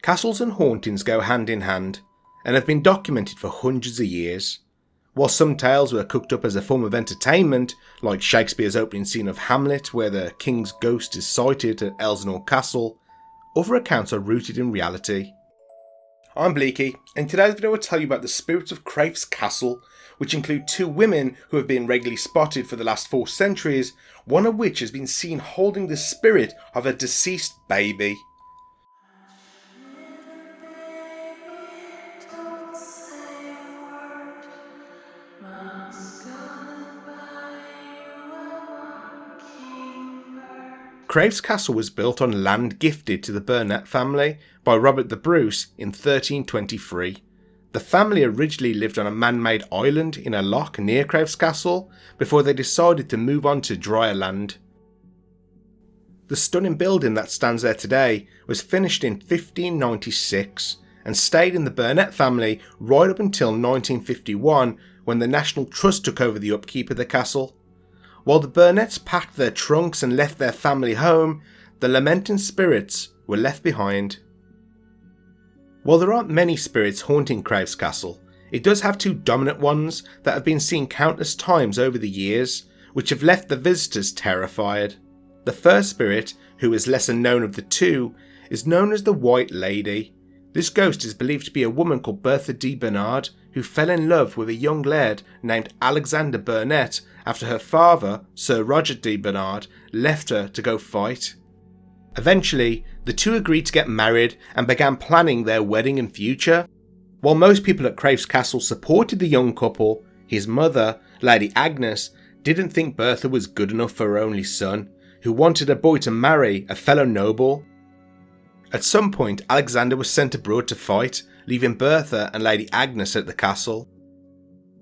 Castles and hauntings go hand in hand, and have been documented for hundreds of years. While some tales were cooked up as a form of entertainment, like Shakespeare's opening scene of Hamlet where the king's ghost is sighted at Elsinore Castle, other accounts are rooted in reality. I'm Bleaky, and in today's video I will tell you about the spirits of Crathes Castle, which include two women who have been regularly spotted for the last 4 centuries, one of which has been seen holding the spirit of a deceased baby. Crathes Castle was built on land gifted to the Burnett family by Robert the Bruce in 1323. The family originally lived on a man-made island in a loch near Crathes Castle before they decided to move on to drier land. The stunning building that stands there today was finished in 1596 and stayed in the Burnett family right up until 1951 when the National Trust took over the upkeep of the castle. While the Burnetts packed their trunks and left their family home, the lamenting spirits were left behind. While there aren't many spirits haunting Crathes Castle, it does have 2 dominant ones that have been seen countless times over the years, which have left the visitors terrified. The first spirit, who is lesser known of the 2, is known as the White Lady. This ghost is believed to be a woman called Bertha de Bernard, who fell in love with a young laird named Alexander Burnett after her father, Sir Roger de Bernard, left her to go fight. Eventually, the 2 agreed to get married and began planning their wedding and future. While most people at Crathes Castle supported the young couple, his mother, Lady Agnes, didn't think Bertha was good enough for her only son, who wanted a boy to marry a fellow noble. At some point, Alexander was sent abroad to fight, leaving Bertha and Lady Agnes at the castle.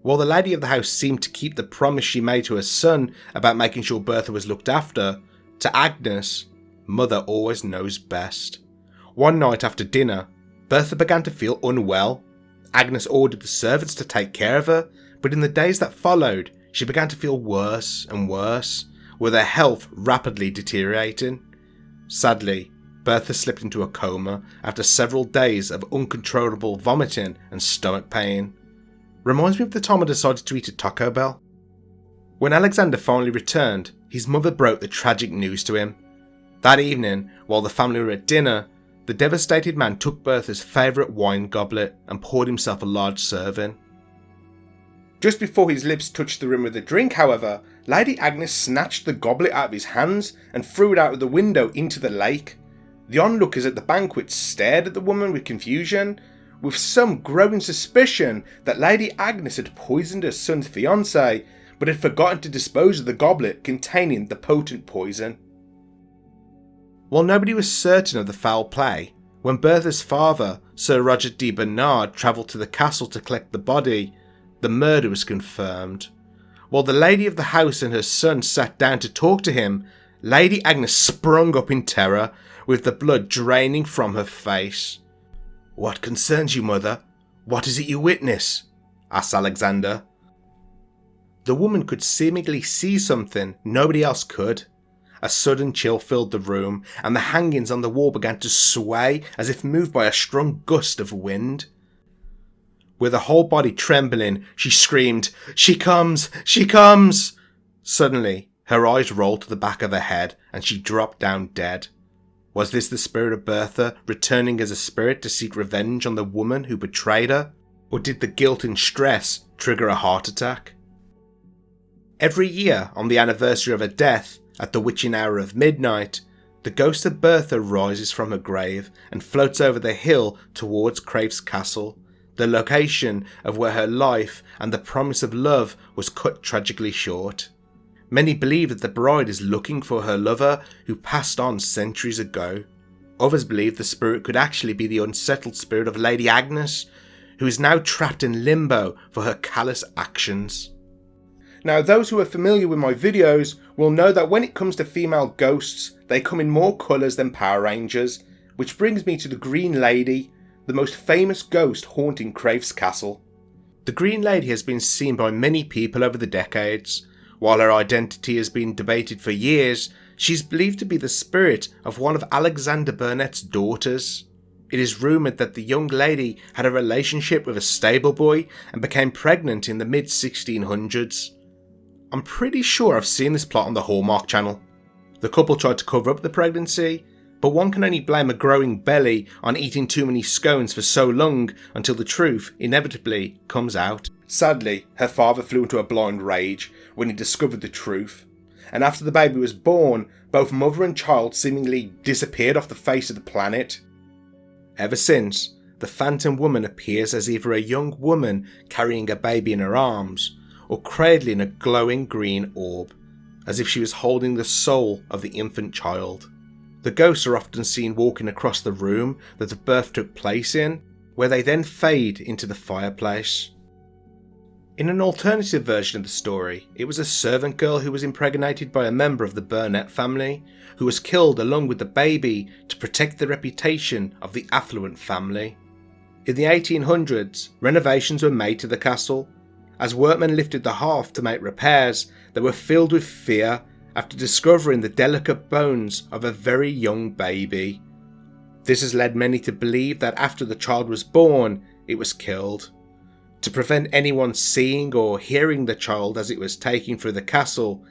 While the lady of the house seemed to keep the promise she made to her son about making sure Bertha was looked after, to Agnes, mother always knows best. One night after dinner, Bertha began to feel unwell. Agnes ordered the servants to take care of her, but in the days that followed, she began to feel worse and worse, with her health rapidly deteriorating. Sadly, Bertha slipped into a coma after several days of uncontrollable vomiting and stomach pain. Reminds me of the time I decided to eat a Taco Bell. When Alexander finally returned, his mother broke the tragic news to him. That evening, while the family were at dinner, the devastated man took Bertha's favourite wine goblet and poured himself a large serving. Just before his lips touched the rim of the drink, however, Lady Agnes snatched the goblet out of his hands and threw it out of the window into the lake. The onlookers at the banquet stared at the woman with confusion, with some growing suspicion that Lady Agnes had poisoned her son's fiancée, but had forgotten to dispose of the goblet containing the potent poison. While nobody was certain of the foul play, when Bertha's father, Sir Roger de Bernard, travelled to the castle to collect the body, the murder was confirmed. While the lady of the house and her son sat down to talk to him, Lady Agnes sprung up in terror, with the blood draining from her face. "What concerns you, mother? What is it you witness?" asked Alexander. The woman could seemingly see something nobody else could. A sudden chill filled the room, and the hangings on the wall began to sway as if moved by a strong gust of wind. With her whole body trembling, she screamed, "She comes! She comes!" Suddenly, her eyes rolled to the back of her head, and she dropped down dead. Was this the spirit of Bertha returning as a spirit to seek revenge on the woman who betrayed her? Or did the guilt and stress trigger a heart attack? Every year, on the anniversary of her death, at the witching hour of midnight, the ghost of Bertha rises from her grave and floats over the hill towards Crathes Castle, the location of where her life and the promise of love was cut tragically short. Many believe that the bride is looking for her lover who passed on centuries ago. Others believe the spirit could actually be the unsettled spirit of Lady Agnes, who is now trapped in limbo for her callous actions. Now, those who are familiar with my videos will know that when it comes to female ghosts, they come in more colours than Power Rangers, which brings me to the Green Lady, the most famous ghost haunting Crathes Castle. The Green Lady has been seen by many people over the decades. While her identity has been debated for years, she's believed to be the spirit of one of Alexander Burnett's daughters. It is rumoured that the young lady had a relationship with a stable boy and became pregnant in the mid-1600s. I'm pretty sure I've seen this plot on the Hallmark channel. The couple tried to cover up the pregnancy, but one can only blame a growing belly on eating too many scones for so long until the truth inevitably comes out. Sadly, her father flew into a blind rage when he discovered the truth, and after the baby was born, both mother and child seemingly disappeared off the face of the planet. Ever since, the phantom woman appears as either a young woman carrying a baby in her arms, or cradling a glowing green orb, as if she was holding the soul of the infant child. The ghosts are often seen walking across the room that the birth took place in, where they then fade into the fireplace. In an alternative version of the story, it was a servant girl who was impregnated by a member of the Burnett family, who was killed along with the baby to protect the reputation of the affluent family. In the 1800s, renovations were made to the castle. As workmen lifted the hearth to make repairs, they were filled with fear after discovering the delicate bones of a very young baby. This has led many to believe that after the child was born, it was killed. To prevent anyone seeing or hearing the child as it was taken through the castle,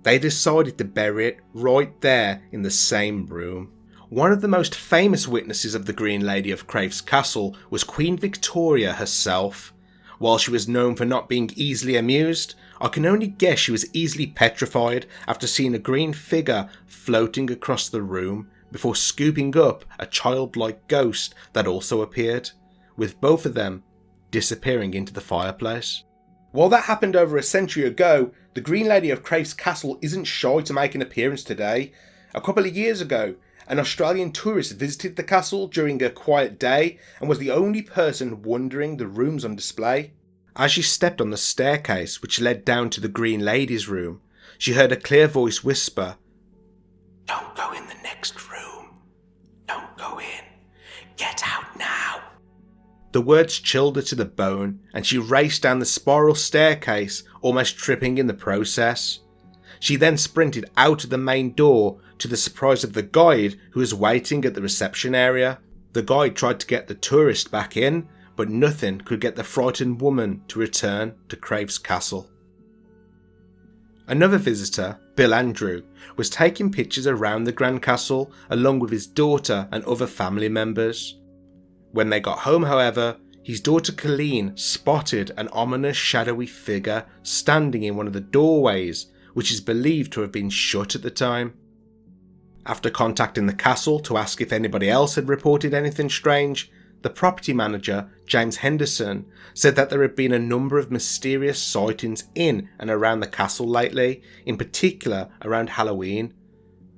they decided to bury it right there in the same room. One of the most famous witnesses of the Green Lady of Crathes Castle was Queen Victoria herself. While she was known for not being easily amused, I can only guess she was easily petrified after seeing a green figure floating across the room before scooping up a childlike ghost that also appeared, with both of them disappearing into the fireplace. While that happened over a century ago, the Green Lady of Crathes Castle isn't shy to make an appearance today. A couple of years ago, an Australian tourist visited the castle during a quiet day and was the only person wandering the rooms on display. As she stepped on the staircase which led down to the Green Lady's room, she heard a clear voice whisper, "Don't go in the next room. Don't go in. Get out now." The words chilled her to the bone, and she raced down the spiral staircase, almost tripping in the process. She then sprinted out of the main door, to the surprise of the guide who was waiting at the reception area. The guide tried to get the tourist back in, but nothing could get the frightened woman to return to Crathes Castle. Another visitor, Bill Andrew, was taking pictures around the Grand Castle along with his daughter and other family members. When they got home, however, his daughter Colleen spotted an ominous shadowy figure standing in one of the doorways, which is believed to have been shut at the time. After contacting the castle to ask if anybody else had reported anything strange, the property manager, James Henderson, said that there had been a number of mysterious sightings in and around the castle lately, in particular around Halloween.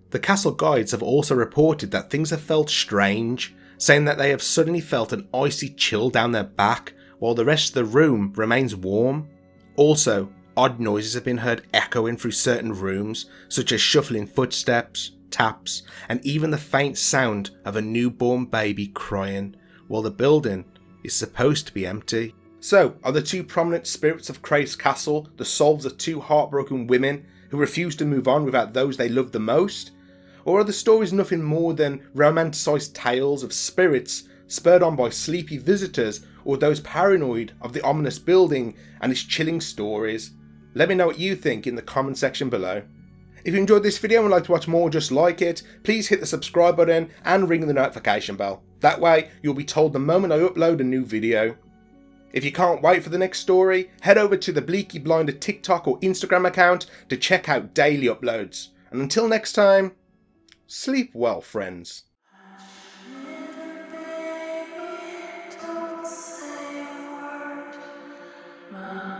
The castle guides have also reported that things have felt strange, saying that they have suddenly felt an icy chill down their back while the rest of the room remains warm. Also, odd noises have been heard echoing through certain rooms, such as shuffling footsteps, taps, and even the faint sound of a newborn baby crying, while the building is supposed to be empty. So, are the two prominent spirits of Crathes Castle the souls of two heartbroken women who refuse to move on without those they love the most? Or are the stories nothing more than romanticised tales of spirits spurred on by sleepy visitors or those paranoid of the ominous building and its chilling stories? Let me know what you think in the comment section below. If you enjoyed this video and would like to watch more just like it, please hit the subscribe button and ring the notification bell. That way you'll be told the moment I upload a new video. If you can't wait for the next story, head over to the Bleaky Blinder TikTok or Instagram account to check out daily uploads. And until next time, sleep well, friends. Little baby, don't say a word.